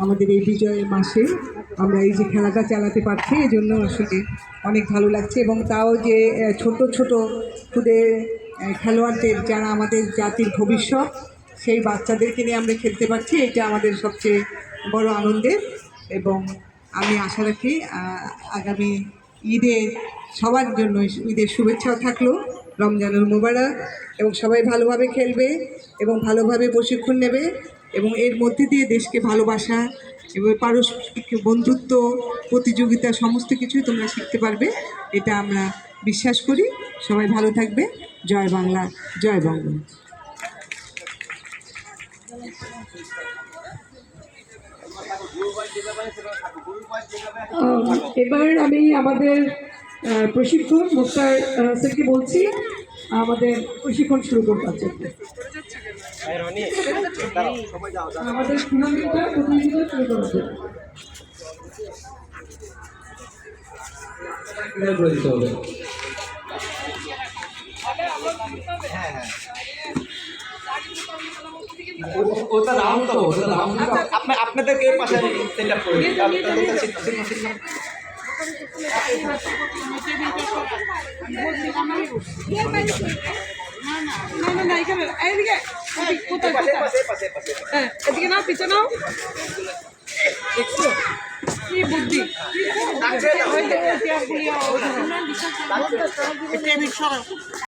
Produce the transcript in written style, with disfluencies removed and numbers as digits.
আমাদের এই বিজয়ের মাসে আমরা এই যে খেলাটা চালাতে পারছি, এই জন্য আসলে অনেক ভালো লাগছে। এবং তাও যে ছোট ছোট খুদে খেলোয়াড়দের, যারা আমাদের জাতির ভবিষ্যৎ, সেই বাচ্চাদেরকে নিয়ে আমরা খেলতে পারছি, এটা আমাদের সবচেয়ে বড় আনন্দের। এবং আমি আশা রাখি আগামী ঈদে সবার জন্য ঈদের শুভেচ্ছাও থাকলো, রমজানুল মুবারক, এবং সবাই ভালোভাবে খেলবে এবং ভালোভাবে প্রশিক্ষণ নেবে এবং এর মধ্যে দিয়ে দেশকে ভালোবাসা এবং পারস্পরিক বন্ধুত্ব, প্রতিযোগিতা, সমস্ত কিছুই তোমরা শিখতে পারবে, এটা আমরা বিশ্বাস করি। সবাই ভালো থাকবে। জয় বাংলা, জয় বঙ্গবন্ধু। এবার আমি আমাদের প্রশিক্ষক মোস্তার হোসেনকে বলছি আমাদের প্রশিক্ষণ শুরু করতে জন্য। আমাদের টুর্নামেন্টটা প্রতিযোগিতা শুরু করার জন্য। ওটা রাউন্ড তো, ওটা রাউন্ড। আপনাদেরকে এর পাশে সেট আপ করে এদিকে নাও, পিছনে নাও। কি বুদ্ধি